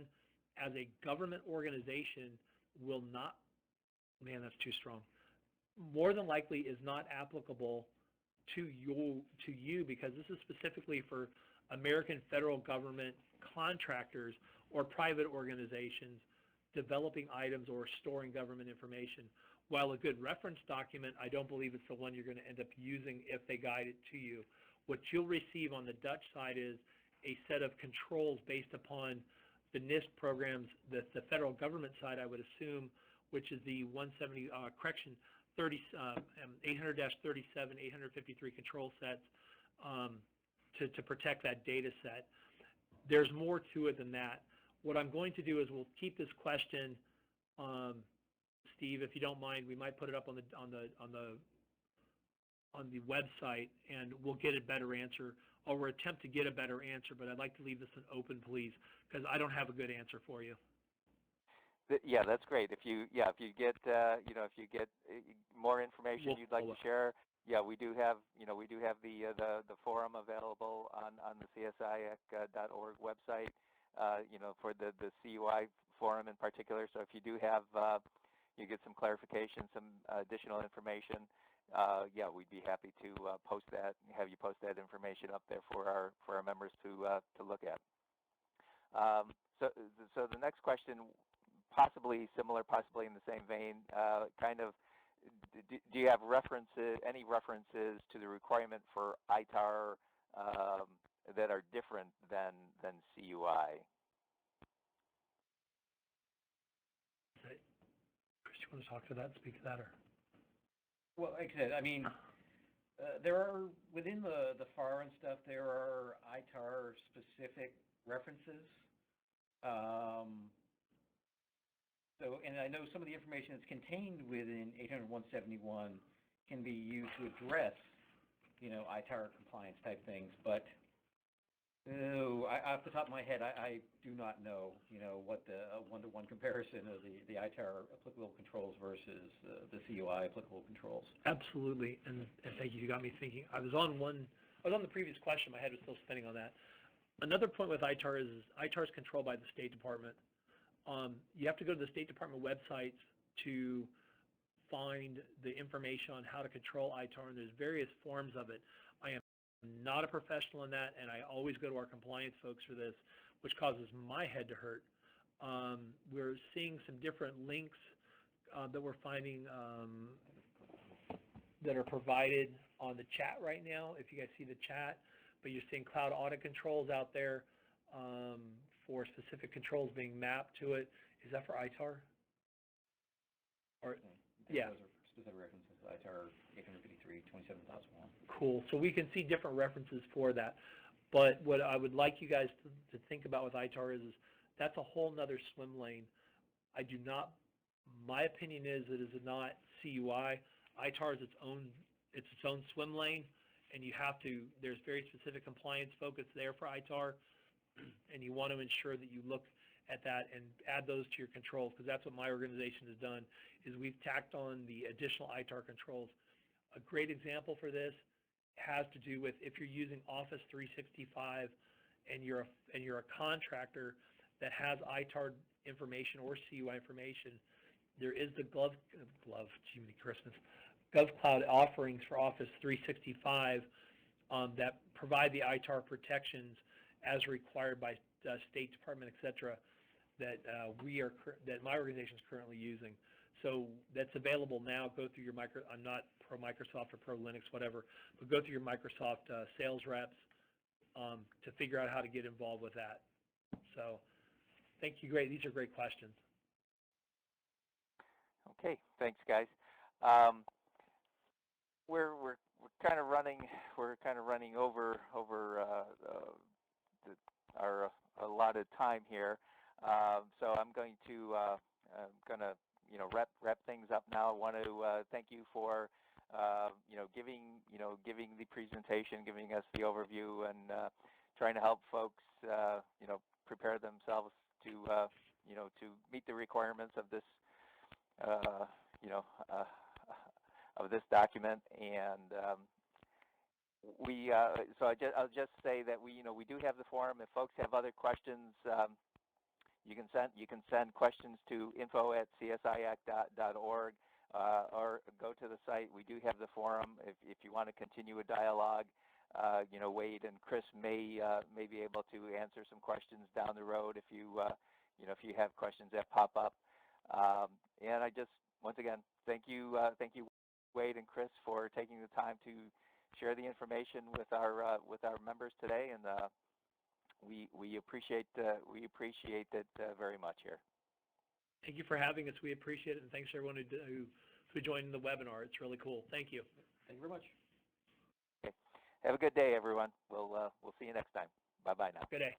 as a government organization will not, man, that's too strong, more than likely is not applicable to you because this is specifically for American federal government contractors or private organizations developing items or storing government information. While a good reference document, I don't believe it's the one you're going to end up using if they guide it to you. What you'll receive on the Dutch side is a set of controls based upon the NIST programs, the federal government side, I would assume, which is the 800-37, 853 control sets to protect that data set. There's more to it than that. What I'm going to do is we'll keep this question, Steve, if you don't mind, we might put it up on the on the website, and we'll get a better answer, or we'll attempt to get a better answer. But I'd like to leave this one open, please, because I don't have a good answer for you.
Yeah, that's great. If you get more information you'd like to share, yeah, we do have the forum available on the CSIAC.org website, for the CUI forum in particular. So if you do have you get some clarification, some additional information, yeah, we'd be happy to post that, have you post that information up there for our members to look at. So the next question, possibly similar, possibly in the same vein, do you have any references to the requirement for ITAR that are different than CUI?
Chris, you want to talk to that, speak to that, or?
Well, like I said, I mean, there are, within the FAR and stuff, there are ITAR-specific references. So, and I know some of the information that's contained within 800.171 can be used to address, ITAR compliance type things, but off the top of my head, I do not know, what the one-to-one comparison of the ITAR applicable controls versus the CUI applicable controls.
Absolutely, and thank you. You got me thinking. I was on the previous question. My head was still spinning on that. Another point with ITAR is ITAR is controlled by the State Department. You have to go to the State Department websites to find the information on how to control ITAR, and there's various forms of it. I am not a professional in that, and I always go to our compliance folks for this, which causes my head to hurt. We're seeing some different links that we're finding that are provided on the chat right now, if you guys see the chat, but you're seeing cloud audit controls out there for specific controls being mapped to it. Is that for ITAR? Or, yeah.
Those are specific references to ITAR 853-27001.
Cool. So we can see different references for that. But what I would like you guys to think about with ITAR is that's a whole nother swim lane. My opinion is it is not CUI. ITAR is its own swim lane, and there's very specific compliance focus there for ITAR, and you want to ensure that you look at that and add those to your controls, because that's what my organization has done, is we've tacked on the additional ITAR controls. A great example for this has to do with if you're using Office 365 and you're a contractor that has ITAR information or CUI information, there is the GovCloud offerings for Office 365 that provide the ITAR protections as required by State Department, et cetera, that my organization is currently using. So that's available now. Go through your I'm not pro Microsoft or pro Linux, whatever, but go through your Microsoft sales reps to figure out how to get involved with that. So thank you. Great. These are great questions.
Okay. Thanks, guys. We're kind of running over our allotted time here, so I'm going to wrap things up now. I want to thank you for giving the presentation, giving us the overview, and trying to help folks prepare themselves to meet the requirements of this of this document. And I'll just say that we do have the forum. If folks have other questions, you can send questions to info@csiac.org or go to the site. We do have the forum. If you want to continue a dialogue, Wade and Chris may be able to answer some questions down the road if you have questions that pop up. And I just once again thank you, Wade and Chris, for taking the time to share the information with our members today, and we appreciate it very much here.
Thank you for having us. We appreciate it, and thanks to everyone who joined the webinar. It's really cool. Thank you.
Thank you very much.
Okay. Have a good day, everyone. We'll see you next time. Bye bye now.
Good day.